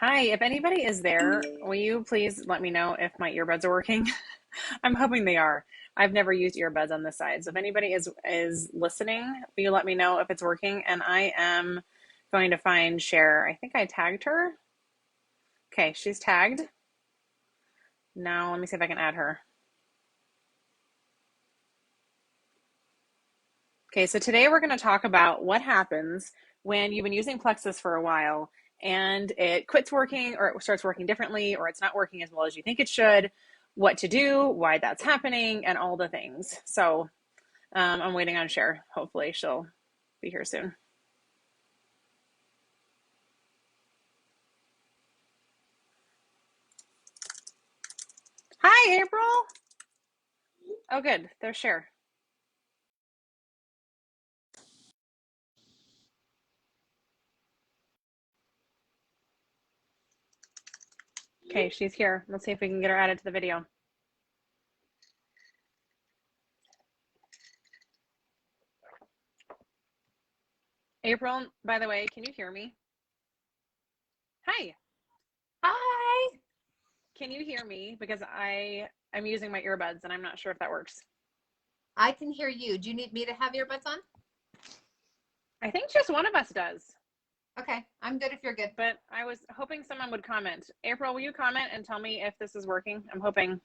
Hi, if anybody is there, will you please let me know if my earbuds are working? I'm hoping they are. I've never used earbuds on this side. So if anybody is listening, will you let me know if it's working? And I am going to find Cher. I think I tagged her. Okay, she's tagged. Now let me see if I can add her. Okay, so today we're going to talk about what happens when you've been using Plexus for a while and it quits working or it starts working differently or it's not working as well as you think it should, what to do, why that's happening, and all the things. So I'm waiting on Cher. Hopefully she'll be here soon. Hi, April. Oh, good. There's Cher. Okay, she's here. Let's see if we can get her added to the video. April, by the way, can you hear me? Hi. Hi. Can you hear me? Because I'm using my earbuds and I'm not sure if that works. I can hear you. Do you need me to have earbuds on? I think just one of us does, Okay, I'm good if you're good. but I was hoping someone would comment. April, will you comment and tell me if this is working? I'm hoping.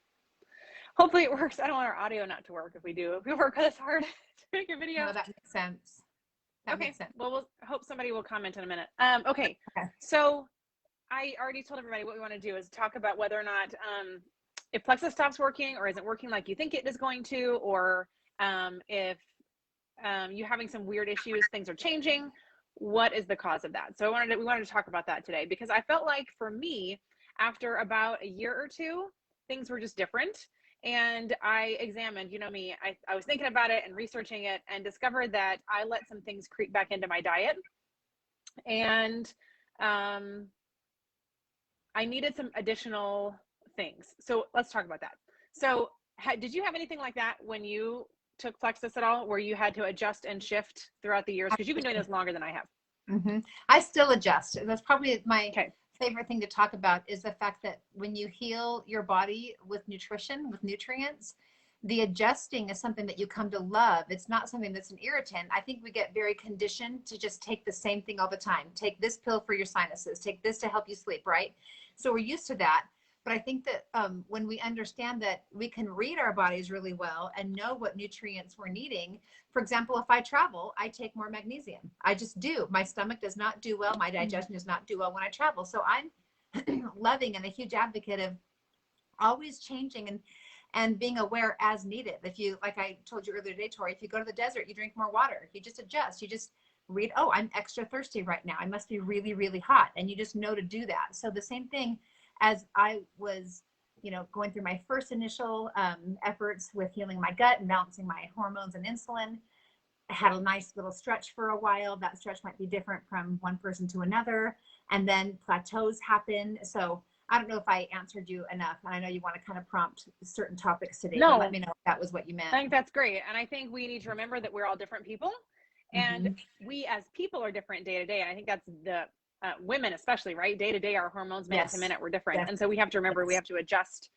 Hopefully it works. I don't want our audio not to work if we do. If we work this hard to make a video. No, that makes sense. That Okay. makes sense. Well, we'll hope somebody will comment in a minute. Okay. Okay. So I already told everybody what we want to do is talk about whether or not if Plexus stops working or isn't working like you think it is going to, or if you're having some weird issues, things are changing. What is the cause of that? So we wanted to talk about that today because I felt like for me, after about a year or two, things were just different. And I examined, you know me, I was thinking about it and researching it and discovered that I let some things creep back into my diet. And um, I needed some additional things. So let's talk about that. So did you have anything like that when you took Plexus at all, where you had to adjust and shift throughout the years? Because you've been doing this longer than I have. I still adjust. That's probably my Okay. favorite thing to talk about is the fact that when you heal your body with nutrition, with nutrients, the adjusting is something that you come to love. It's not something that's an irritant. I think we get very conditioned to just take the same thing all the time. Take this pill for your sinuses, take this to help you sleep, right? So we're used to that. But I think that when we understand that we can read our bodies really well and know what nutrients we're needing. For example, if I travel, I take more magnesium. I just do. My stomach does not do well. My digestion does not do well when I travel. So I'm loving and a huge advocate of always changing and being aware as needed. If you, like I told you earlier today, Tori, if you go to the desert, you drink more water. You just adjust. You just read, oh, I'm extra thirsty right now. I must be really, really hot. And you just know to do that. So the same thing as I was, going through my first initial efforts with healing my gut and balancing my hormones and insulin. I had a nice little stretch for a while. That stretch might be different from one person to another. And then plateaus happen. So I don't know if I answered you enough. And I know you want to kind of prompt certain topics today, but let No, me know if that was what you meant. I think that's great. And I think we need to remember that we're all different people and Mm-hmm. we as people are different day to day. And I think that's the women, especially, right? Day to day, our hormones, minute to Yes. minute, we're different. Yes. And so we have to remember we Yes. have to adjust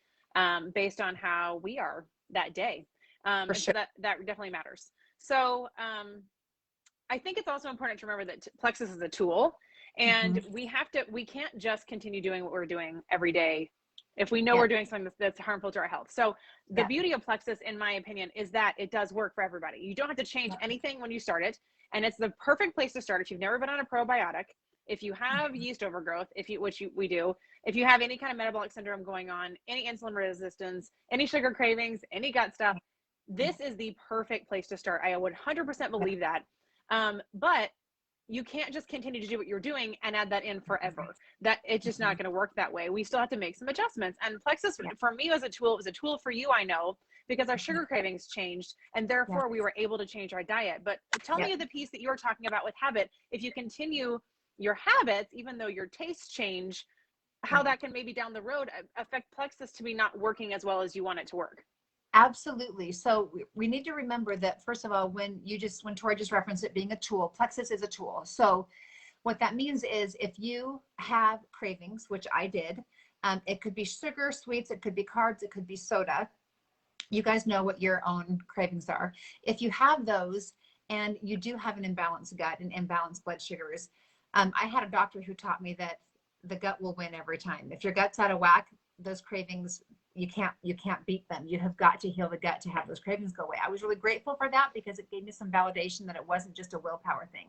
based on how we are that day. For And so sure. that definitely matters. So I think it's also important to remember that Plexus is a tool and Mm-hmm. we can't just continue doing what we're doing every day if we know Yeah. we're doing something that's harmful to our health. So the Yeah. beauty of Plexus, in my opinion, is that it does work for everybody. You don't have to change anything when you start it. And it's the perfect place to start if you've never been on a probiotic, if you have yeast overgrowth, we do, if you have any kind of metabolic syndrome going on, any insulin resistance, any sugar cravings, any gut stuff, this is the perfect place to start. I would 100% believe that. But you can't just continue to do what you're doing and add that in forever. That it's just not going to work that way. We still have to make some adjustments. And Plexus, Yeah. for me, was a tool. It was a tool for you, I know, because our sugar cravings changed, and Yeah. therefore we were able to change our diet. But tell Yeah. me the piece that you were talking about with habit. If you continue your habits, even though your tastes change, how Yeah. that can maybe down the road affect Plexus to be not working as well as you want it to work. Absolutely. So we need to remember that, first of all, when Tori just referenced it being a tool, Plexus is a tool. So What that means is if you have cravings, which I did, it could be sugar, sweets, it could be carbs, it could be soda. You guys know what your own cravings are. If you have those and you do have an imbalanced gut and imbalanced blood sugars, I had a doctor who taught me that the gut will win every time. If your gut's out of whack, those cravings, you can't beat them. You have got to heal the gut to have those cravings go away. I was really grateful for that because it gave me some validation that it wasn't just a willpower thing.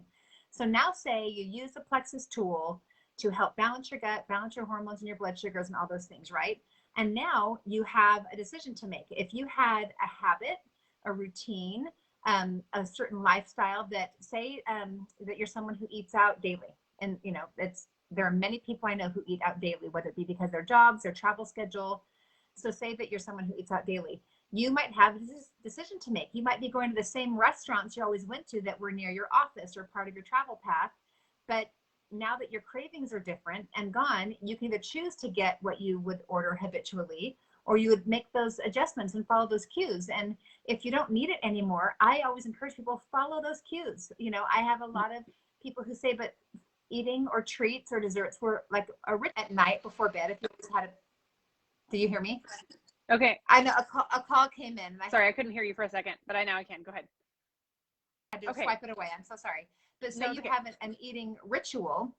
So now say you use the Plexus tool to help balance your gut, balance your hormones and your blood sugars and all those things, right? And now you have a decision to make. If you had a habit, a routine, a certain lifestyle that say that you're someone who eats out daily, and you know, there are many people I know who eat out daily, whether it be because their jobs, their travel schedule. So say that you're someone who eats out daily. You might have this decision to make. You might be going to the same restaurants you always went to that were near your office or part of your travel path, but now that your cravings are different and gone, you can either choose to get what you would order habitually, or you would make those adjustments and follow those cues. And if you don't need it anymore, I always encourage people, follow those cues. You know, I have a lot of people who say, but eating or treats or desserts were like a rich at night before bed. If you always had it, do you hear me? Okay. I know a call came in. Sorry, I couldn't hear you for a second, but I can. Go ahead. I had to swipe it away. I'm so sorry. But say you okay. have an eating ritual,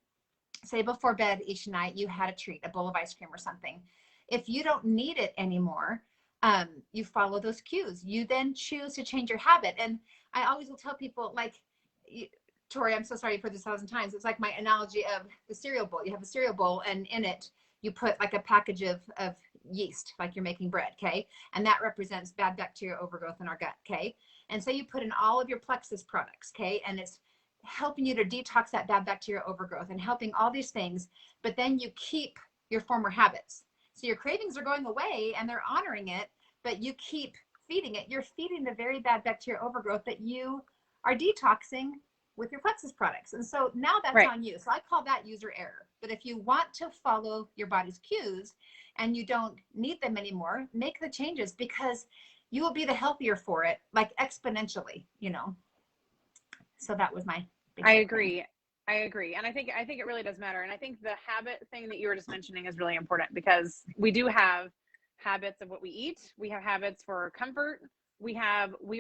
say before bed each night you had a treat, a bowl of ice cream or something. If you don't need it anymore, you follow those cues. You then choose to change your habit. And I always will tell people, like, Tori, I'm so sorry you've heard this 1,000 times. It's like my analogy of the cereal bowl. You have a cereal bowl, and in it, you put like a package of yeast, like you're making bread, okay? And that represents bad bacteria overgrowth in our gut, okay? And so you put in all of your Plexus products, okay? And it's helping you to detox that bad bacteria overgrowth and helping all these things, but then you keep your former habits. So your cravings are going away and they're honoring it, but you keep feeding it. You're feeding the very bad bacteria overgrowth that you are detoxing with your Plexus products. And so now that's on you. So I call that user error. But if you want to follow your body's cues and you don't need them anymore, make the changes, because you will be the healthier for it, like exponentially, you know. So that was my I agree. And I think it really does matter. And I think the habit thing that you were just mentioning is really important, because we do have habits of what we eat. We have habits for comfort. We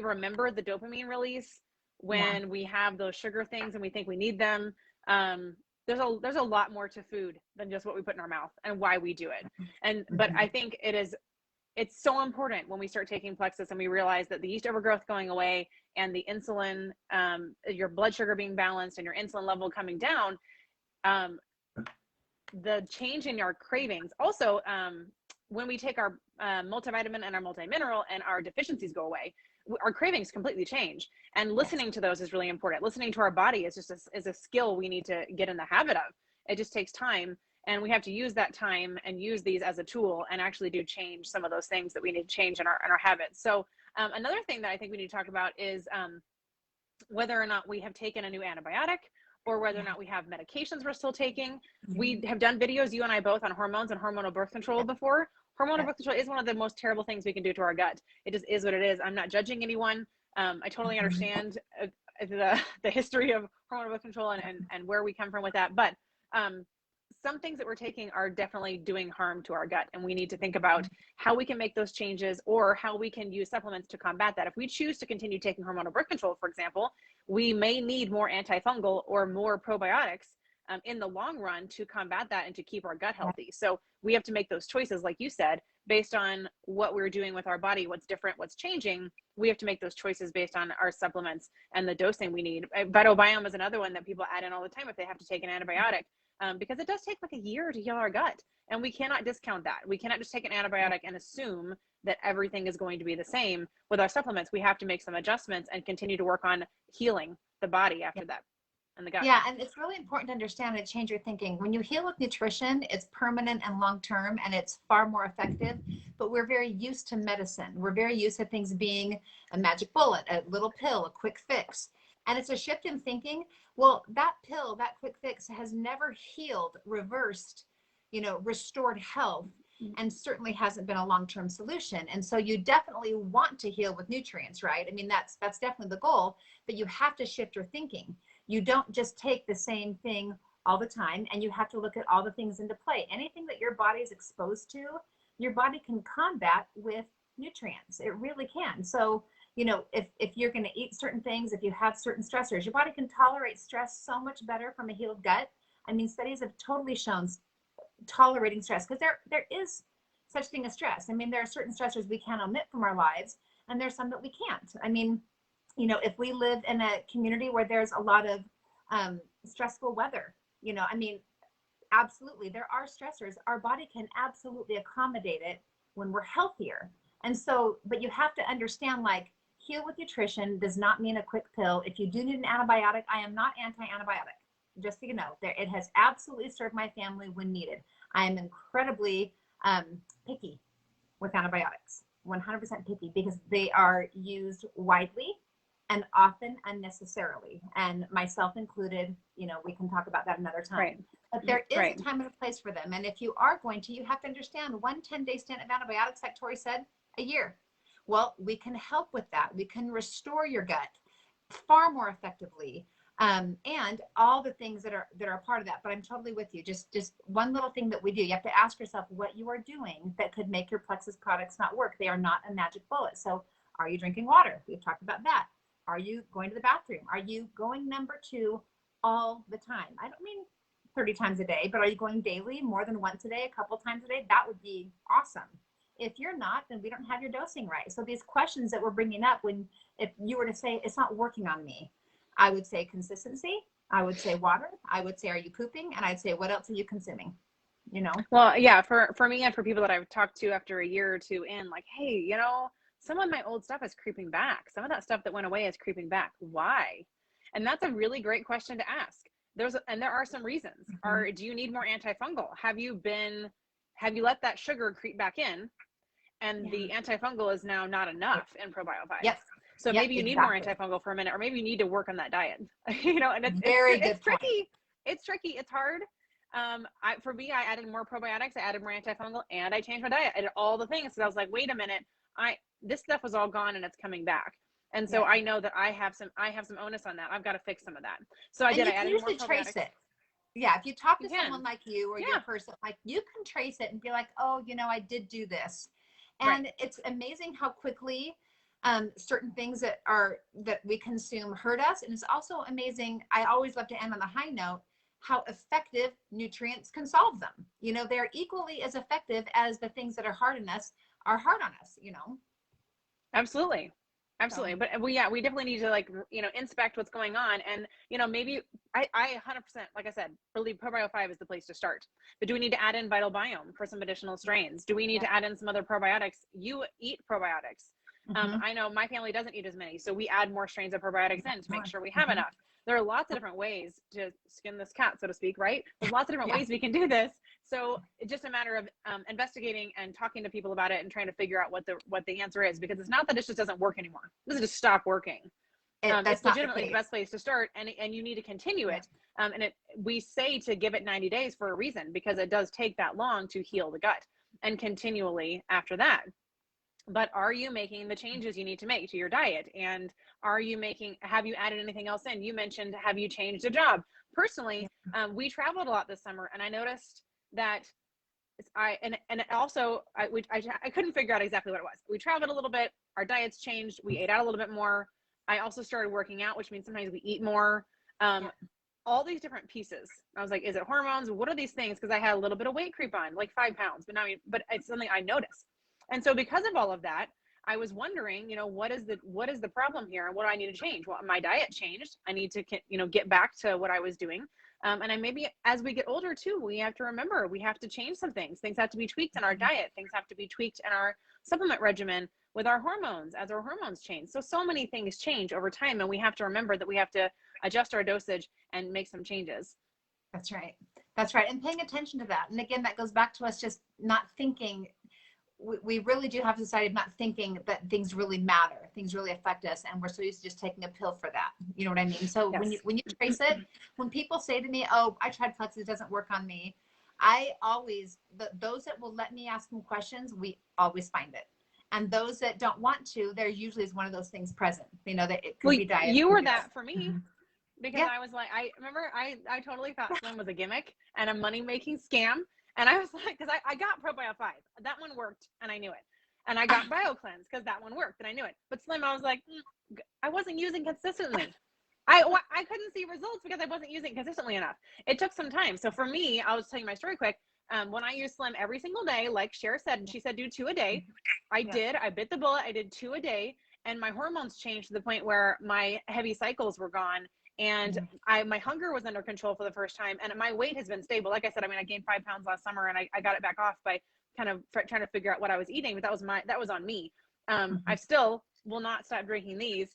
remember the dopamine release when we have those sugar things and we think we need them. There's a lot more to food than just what we put in our mouth and why we do it. But I think it's so important when we start taking Plexus and we realize that the yeast overgrowth going away and the insulin, your blood sugar being balanced and your insulin level coming down, the change in our cravings. Also, when we take our multivitamin and our multimineral and our deficiencies go away, our cravings completely change. And listening to those is really important. Listening to our body is just is a skill we need to get in the habit of. It just takes time. And we have to use that time and use these as a tool and actually do change some of those things that we need to change in our habits. So another thing that I think we need to talk about is whether or not we have taken a new antibiotic, or whether or not we have medications we're still taking. We have done videos, you and I both, on hormones and hormonal birth control before. Hormonal birth control is one of the most terrible things we can do to our gut. It just is what it is. I'm not judging anyone. I totally understand the history of hormonal birth control and where we come from with that. But some things that we're taking are definitely doing harm to our gut, and we need to think about how we can make those changes, or how we can use supplements to combat that. If we choose to continue taking hormonal birth control, for example, we may need more antifungal or more probiotics in the long run to combat that and to keep our gut healthy. So we have to make those choices, like you said, based on what we're doing with our body, what's different, what's changing. We have to make those choices based on our supplements and the dosing we need. Vitobiome is another one that people add in all the time if they have to take an antibiotic. Because it does take like a year to heal our gut, and we cannot discount that. We cannot just take an antibiotic and assume that everything is going to be the same. With our supplements, we have to make some adjustments and continue to work on healing the body after that and the gut. Yeah, and it's really important to understand and change your thinking. When you heal with nutrition, it's permanent and long-term, and it's far more effective. But we're very used to medicine. We're very used to things being a magic bullet, a little pill, a quick fix. And it's a shift in thinking. Well, that pill, that quick fix has never healed, reversed, restored health, and certainly hasn't been a long-term solution. And so you definitely want to heal with nutrients, right? I mean, that's definitely the goal, but you have to shift your thinking. You don't just take the same thing all the time. And you have to look at all the things into play. Anything that your body is exposed to, your body can combat with nutrients. It really can. So, if you're going to eat certain things, if you have certain stressors, your body can tolerate stress so much better from a healed gut. I mean, studies have totally shown tolerating stress, because there is such thing as stress. I mean, there are certain stressors we can omit from our lives, and there's some that we can't. I mean, if we live in a community where there's a lot of stressful weather, I mean, absolutely, there are stressors. Our body can absolutely accommodate it when we're healthier. And so, but you have to understand, like, heal with nutrition does not mean a quick pill. If you do need an antibiotic, I am not anti-antibiotic. Just so you know, it has absolutely served my family when needed. I am incredibly picky with antibiotics, 100% picky, because they are used widely and often unnecessarily, and myself included. We can talk about that another time. Right. But there is a time and a place for them. And if you are going to, you have to understand, 1 10-day stint of antibiotics, like Tori said, a year. Well, we can help with that. We can restore your gut far more effectively. And all the things that are a part of that. But I'm totally with you. Just one little thing that we do, you have to ask yourself what you are doing that could make your Plexus products not work. They are not a magic bullet. So are you drinking water? We've talked about that. Are you going to the bathroom? Are you going number 2 all the time? I don't mean 30 times a day, but are you going daily, more than once a day, a couple times a day? That would be awesome. If you're not, then we don't have your dosing right. So these questions that we're bringing up, if you were to say, it's not working on me, I would say consistency. I would say water. I would say, are you pooping? And I'd say, what else are you consuming? Well, yeah, for me and for people that I've talked to after a year or two in, like, hey, some of my old stuff is creeping back. Some of that stuff that went away is creeping back. Why? And that's a really great question to ask. There are some reasons. Do you need more antifungal? Have you let that sugar creep back in, and the antifungal is now not enough in Probiome 5? Yes. So maybe you need more antifungal for a minute, or maybe you need to work on that diet. And it's tricky. It's tricky. It's hard. For me, I added more probiotics, I added more antifungal, and I changed my diet. I did all the things. So I was like, wait a minute, this stuff was all gone and it's coming back. And so I know that I have some onus on that. I've got to fix some of that. So I added more probiotics. Trace it. Yeah, if you talk to someone like you, or your person, like, you can trace it and be like, oh, I did do this. And it's amazing how quickly certain things that we consume hurt us. And it's also amazing, I always love to end on the high note, how effective nutrients can solve them. They're equally as effective as the things that are hard on us are hard on us. Absolutely. But we definitely need to, like, inspect what's going on. And maybe I 100%, like I said, believe Probiome 5 is the place to start. But do we need to add in Vital Biome for some additional strains? Do we need to add in some other probiotics? You eat probiotics. I know my family doesn't eat as many, so we add more strains of probiotics in to make sure we have enough. There are lots of different ways to skin this cat, so to speak, right? There's lots of different ways we can do this. So it's just a matter of investigating and talking to people about it and trying to figure out what the answer is, because it's not that it just doesn't work anymore. It doesn't just stop working. It's legitimately the best place to start, and you need to continue it. We say to give it 90 days for a reason, because it does take that long to heal the gut, and continually after that. But are you making the changes you need to make to your diet? And have you added anything else in? You mentioned, have you changed a job? Personally, we traveled a lot this summer, and I noticed that I couldn't figure out exactly what it was. We traveled a little bit, our diets changed, we ate out a little bit more. I also started working out, which means sometimes we eat more. All these different pieces. I was like, is it hormones? What are these things? Because I had a little bit of weight creep on, like 5 pounds, but it's something I noticed. And so because of all of that, I was wondering, what is the problem here, and what do I need to change? Well, my diet changed. I need to, get back to what I was doing. And maybe as we get older too, we have to remember, we have to change some things. Things have to be tweaked in our diet. Things have to be tweaked in our supplement regimen with our hormones as our hormones change. So many things change over time, and we have to remember that we have to adjust our dosage and make some changes. That's right. And paying attention to that. And again, that goes back to us just not thinking. We really do have a society of not thinking that things really matter, things really affect us, and we're so used to just taking a pill for that. You know what I mean? So yes. when you trace it, when people say to me, oh, I tried Plexus, it doesn't work on me, I always, those that will let me ask them questions, we always find it. And those that don't want to, there usually is one of those things present, that it could be diet. You were that for me. because Yeah. I was like, I remember I totally thought Slim was a gimmick and a money-making scam. And I was like, because I got Probio 5. That one worked, and I knew it. And I got BioCleanse because that one worked, and I knew it. But Slim, I was like, I wasn't using consistently. I couldn't see results because I wasn't using it consistently enough. It took some time. So for me, I'll just tell you my story quick. When I use Slim every single day, like Cher said, and she said do 2 a day, I did. I bit the bullet. I did 2 a day, and my hormones changed to the point where my heavy cycles were gone, and my hunger was under control for the first time, and my weight has been stable. Like I said, I mean, I gained 5 pounds last summer, and I got it back off by kind of trying to figure out what I was eating, but that was on me. I still will not stop drinking these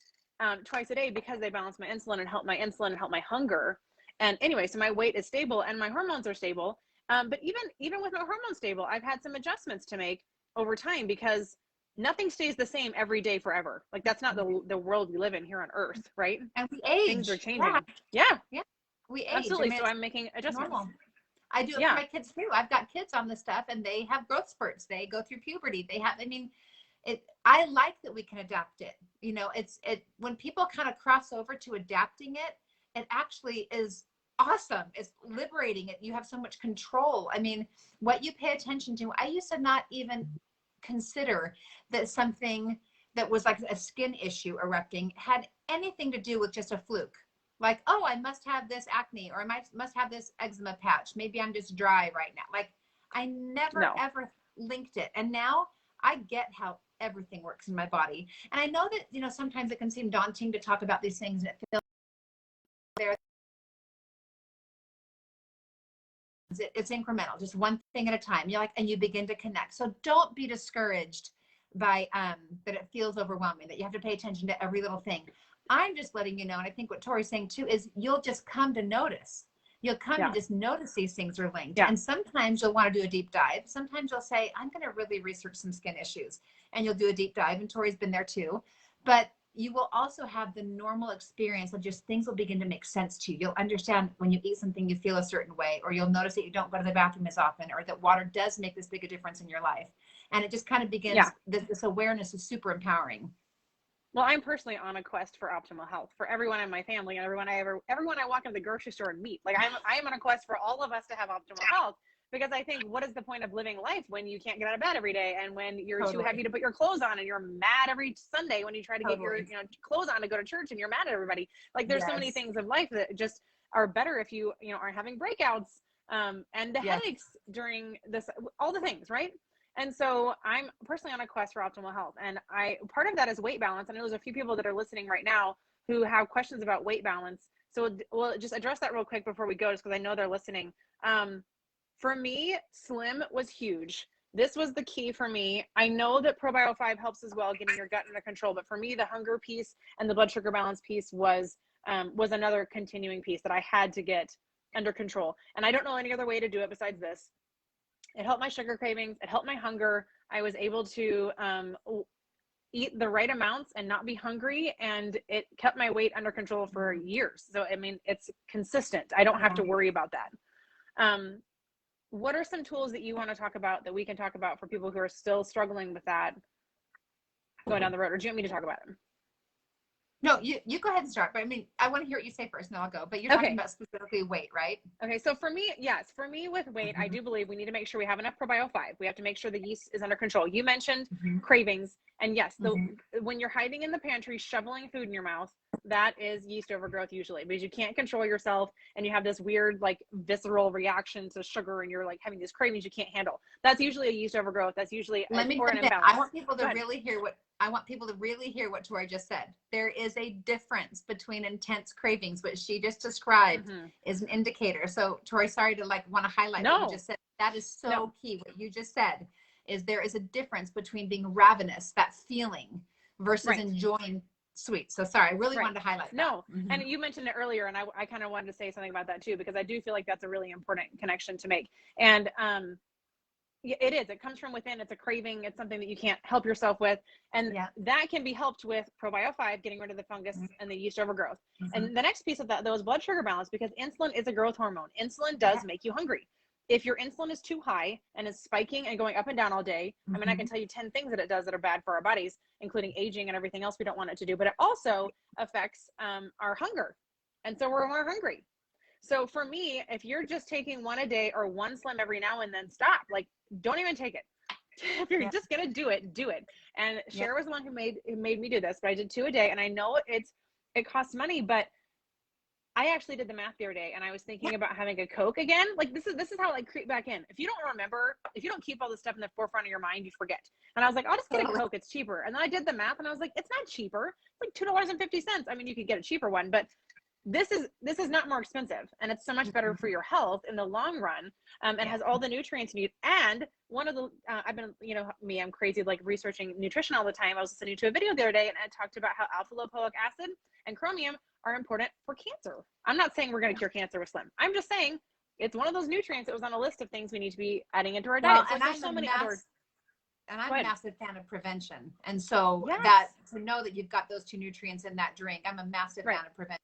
twice a day because they balance my insulin and help my hunger. And anyway, so my weight is stable and my hormones are stable. But even with my hormones stable, I've had some adjustments to make over time because nothing stays the same every day forever. Like that's not the world we live in here on Earth, right? And we age. Things are changing. Yeah. We age. Absolutely. I mean, so I'm making adjustments. Normal. I do it for my kids too. I've got kids on this stuff and they have growth spurts. They go through puberty. I like that we can adapt it. You know, when people kind of cross over to adapting it, it actually is awesome. It's liberating it. You have so much control. I mean, what you pay attention to, I used to not even consider that something that was like a skin issue erupting had anything to do with just a fluke. Like, oh, I must have this acne, or I must have this eczema patch. Maybe I'm just dry right now. Like, I never ever linked it. And now I get how everything works in my body. And I know that, you know, sometimes it can seem daunting to talk about these things, and it feels there. It's incremental, just one thing at a time. You're like, and you begin to connect. So don't be discouraged by that it feels overwhelming, that you have to pay attention to every little thing. I'm just letting you know, and I think what Tori's saying too is you'll just come to notice. You'll come to just notice these things are linked. And sometimes you'll want to do a deep dive. Sometimes you'll say, I'm going to really research some skin issues, and you'll do a deep dive, and Tori's been there too. But you will also have the normal experience of just things will begin to make sense to you. You'll understand when you eat something, you feel a certain way, or you'll notice that you don't go to the bathroom as often, or that water does make this big a difference in your life. And it just kind of begins, this awareness is super empowering. Well, I'm personally on a quest for optimal health for everyone in my family and everyone I walk into the grocery store and meet. Like I am on a quest for all of us to have optimal health, because I think, what is the point of living life when you can't get out of bed every day, and when you're too heavy to put your clothes on, and you're mad every Sunday when you try to get your clothes on to go to church, and you're mad at everybody. Like there's so many things of life that just are better if you are having breakouts and the headaches during this, all the things, right? And so I'm personally on a quest for optimal health. And part of that is weight balance. I know there's a few people that are listening right now who have questions about weight balance. So we'll just address that real quick before we go, just because I know they're listening. For me, Slim was huge. This was the key for me. I know that Probio 5 helps as well, getting your gut under control. But for me, the hunger piece and the blood sugar balance piece was another continuing piece that I had to get under control. And I don't know any other way to do it besides this. It helped my sugar cravings. It helped my hunger. I was able to eat the right amounts and not be hungry. And it kept my weight under control for years. So, I mean, it's consistent. I don't have to worry about that. What are some tools that you want to talk about, that we can talk about, for people who are still struggling with that going down the road? Or do you want me to talk about them? No, you go ahead and start. But I mean, I want to hear what you say first, and then I'll go. But you're talking about specifically weight, right? Okay. So for me, yes, for me with weight, I do believe we need to make sure we have enough Probio 5. We have to make sure the yeast is under control. You mentioned cravings. And yes, when you're hiding in the pantry, shoveling food in your mouth, that is yeast overgrowth usually, because you can't control yourself and you have this weird, like, visceral reaction to sugar, and you're like having these cravings you can't handle. That's usually a yeast overgrowth. That's usually an imbalance. I want people to really hear what Tori just said. There is a difference between intense cravings, which she just described is an indicator. So Tori, sorry to want to highlight what you just said. That is so key. What you just said is there is a difference between being ravenous, that feeling, versus enjoying sweets. So sorry, I really wanted to highlight that. And you mentioned it earlier, and I kind of wanted to say something about that too, because I do feel like that's a really important connection to make. And it is. It comes from within. It's a craving. It's something that you can't help yourself with. And that can be helped with Probio 5, getting rid of the fungus and the yeast overgrowth. And the next piece of that, though, is blood sugar balance, because insulin is a growth hormone. Insulin does make you hungry. If your insulin is too high and is spiking and going up and down all day, I mean, I can tell you 10 things that it does that are bad for our bodies, including aging and everything else we don't want it to do. But it also affects our hunger. And so we're more hungry. So for me, if you're just taking one a day or one Slim every now and then, stop. Like, don't even take it. If you're Yep. just gonna do it, do it. And Yep. Cher was the one who made me do this, but I did 2 a day, and I know it costs money, but I actually did the math the other day, and I was thinking Yep. about having a Coke again. Like, this is how it like creep back in. If you don't remember, if you don't keep all this stuff in the forefront of your mind, you forget. And I was like, I'll just get a Totally. Coke. It's cheaper. And then I did the math, and I was like, it's not cheaper. It's like $2.50. I mean, you could get a cheaper one, but this is not more expensive, and it's so much better for your health in the long run. And Yeah. has all the nutrients you need. And one of the I've been, me, I'm crazy like researching nutrition all the time. I was listening to a video the other day, and it talked about how alpha lipoic acid and chromium are important for cancer. I'm not saying we're going to cure cancer with Slim. I'm just saying it's one of those nutrients that was on a list of things we need to be adding into our diet. So And there's so many other. I'm a massive fan of prevention. And so Yes. that to know that you've got those 2 nutrients in that drink, I'm a massive Right. fan of prevention.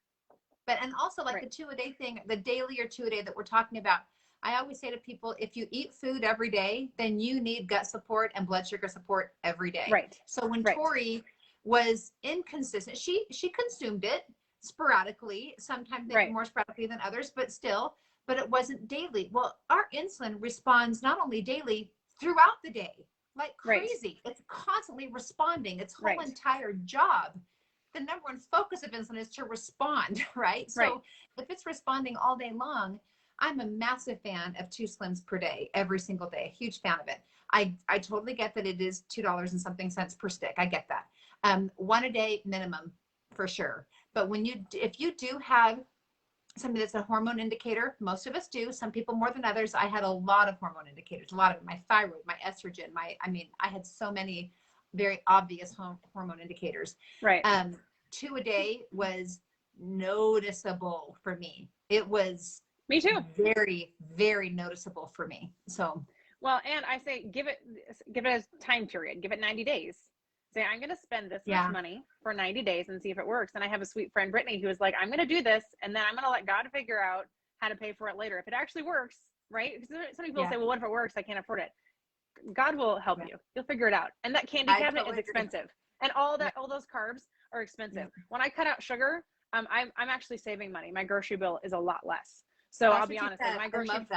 But, and also like Right. the 2 a day thing, the daily or 2 a day that we're talking about, I always say to people, if you eat food every day, then you need gut support and blood sugar support every day. Right. So when Right. Tori was inconsistent, she consumed it sporadically, sometimes maybe Right. more sporadically than others, but still, but it wasn't daily. Well, our insulin responds not only daily, throughout the day, like Right. crazy. It's constantly responding. Its whole Right. entire job, the number one focus of insulin is to respond, right? So Right. if it's responding all day long, I'm a massive fan of 2 Slims per day, every single day. Huge fan of it. I totally get that it is $2 and something cents per stick. I get that. 1 a day minimum for sure. But if you do have something that's a hormone indicator, most of us do, some people more than others. I had a lot of hormone indicators, a lot of it, my thyroid, my estrogen, I had so many very obvious hormone indicators. Right. 2 a day was noticeable for me. It was Me too. very, very noticeable for me. So, well, and I say give it a time period. Give it 90 days. Say, I'm going to spend this much money for 90 days and see if it works. And I have a sweet friend, Brittany, who is like, I'm going to do this, and then I'm going to let God figure out how to pay for it later. If it actually works, right? Because some people say, well, what if it works? I can't afford it. God will help you. You'll figure it out. And that candy cabinet is expensive. And all those carbs are expensive. When I cut out sugar, I'm actually saving money. My grocery bill is a lot less. So I'll be honest, my grocery,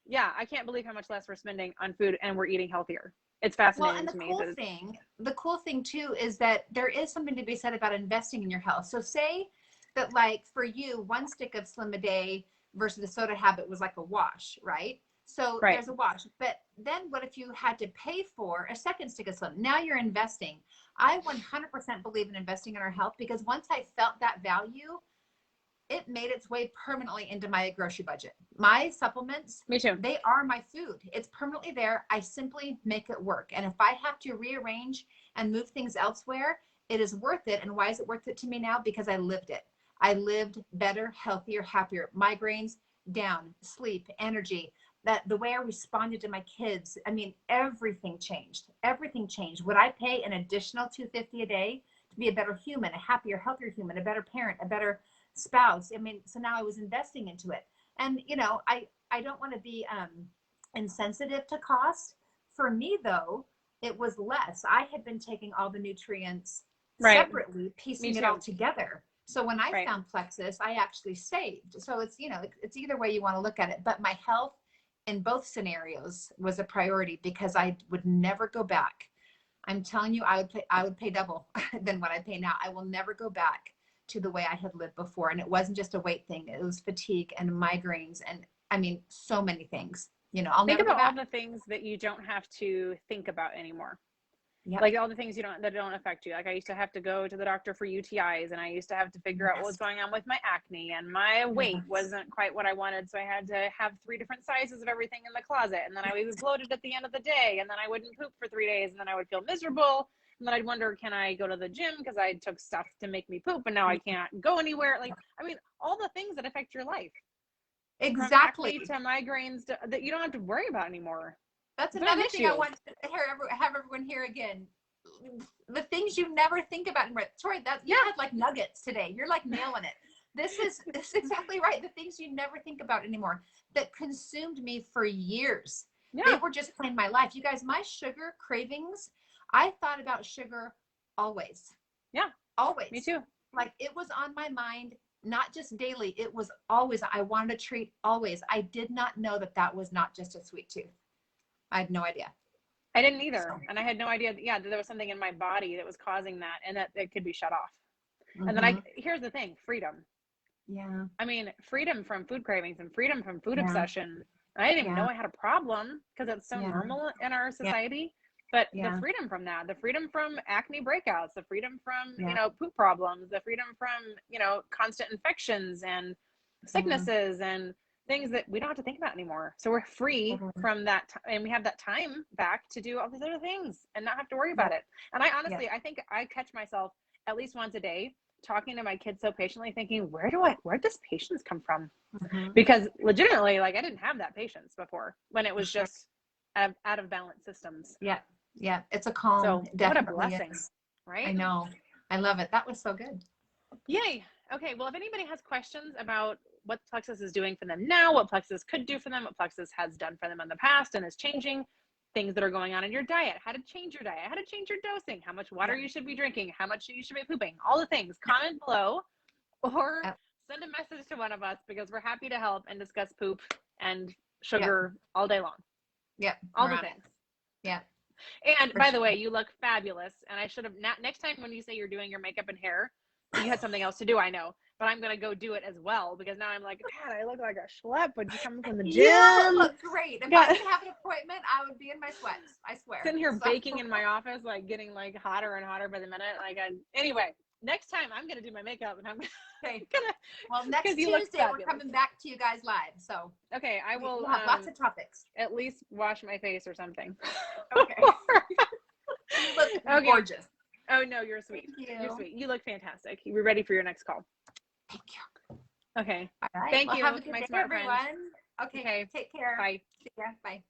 yeah, I can't believe how much less we're spending on food, and we're eating healthier. It's fascinating to me. The cool thing too is that there is something to be said about investing in your health. So say that, like, for you, 1 stick of Slim a day versus the soda habit was like a wash, right? So there's a wash. But then what if you had to pay for a 2nd stick of Slim? Now you're investing. I 100% believe in investing in our health, because once I felt that value, it made its way permanently into my grocery budget. My supplements, me too, they are my food. It's permanently there. I simply make it work. And if I have to rearrange and move things elsewhere, it is worth it. And why is it worth it to me now? Because I lived it. I lived better, healthier, happier. Migraines down, sleep, energy, that the way I responded to my kids. I mean, everything changed. Everything changed. Would I pay an additional $250 a day to be a better human, a happier, healthier human, a better parent, a better spouse? I mean, so now I was investing into it. And, I don't want to be insensitive to cost. For me, though, it was less. I had been taking all the nutrients separately, piecing it all together. So when I found Plexus, I actually saved. So it's, it's either way you want to look at it. But my health in both scenarios was a priority, because I would never go back. I'm telling you, I would pay double than what I pay now. I will never go back to the way I had lived before. And it wasn't just a weight thing. It was fatigue and migraines, and so many things. I'll think never about go back. all the things that you don't have to think about anymore. Yep. Like all the things that don't affect you. Like I used to have to go to the doctor for UTIs, and I used to have to figure out what was going on with my acne, and my weight wasn't quite what I wanted. So I had to have 3 different sizes of everything in the closet. And then I was bloated at the end of the day, and then I wouldn't poop for 3 days, and then I would feel miserable. And then I'd wonder, can I go to the gym? Because I took stuff to make me poop, and now I can't go anywhere. Like, all the things that affect your life. Exactly. From acne to migraines that you don't have to worry about anymore. That's another thing I want to have everyone hear again. The things you never think about. Sorry, you had like nuggets today. You're like nailing it. This is exactly right. The things you never think about anymore that consumed me for years. Yeah. They were just plain my life. You guys, my sugar cravings, I thought about sugar always. Yeah. Always. Me too. Like, it was on my mind not just daily. It was always, I wanted a treat always. I did not know that that was not just a sweet tooth. I had no idea. I didn't either. And I had no idea, that there was something in my body that was causing that and that it could be shut off. And then here's the thing, freedom. Yeah. I mean, freedom from food cravings and freedom from food obsession. I didn't even know I had a problem because it's so normal in our society. But the freedom from that, the freedom from acne breakouts, the freedom from, poop problems, the freedom from, constant infections and sicknesses and things that we don't have to think about anymore. So we're free from that. And we have that time back to do all these other things and not have to worry about it. And I honestly, I think I catch myself at least once a day talking to my kids so patiently thinking, where'd this patience come from? Because legitimately, like I didn't have that patience before when it was just out of balance systems. Yeah, it's a calm. So definitely what a blessing, is. right? I know. I love it. That was so good. Yay. Okay. Well, if anybody has questions about what Plexus is doing for them now, what Plexus could do for them, what Plexus has done for them in the past and is changing, things that are going on in your diet, how to change your diet, how to change your dosing, how much water you should be drinking, how much you should be pooping, all the things, comment below or send a message to one of us because we're happy to help and discuss poop and sugar all day long. All the things. And by the way, you look fabulous. And I should have next time when you say you're doing your makeup and hair, you had something else to do, I know, but I'm going to go do it as well because now I'm like, God, I look like a schlep when you come from the gym. You look great. If I could have an appointment, I would be in my sweats. I swear. Sitting here baking in my office, like getting like hotter and hotter by the minute. Anyway, next time I'm going to do my makeup and I'm okay. Well, next Tuesday we're coming back to you guys live. So okay, I will have lots of topics. At least wash my face or something. Okay. You look gorgeous. Oh no, you're sweet. Thank you. You're sweet. You look fantastic. You're ready for your next call. Thank you. Okay. All right. Thank you. Have a good my day, smart everyone. friend. Okay. Take care. Bye. See ya. Bye.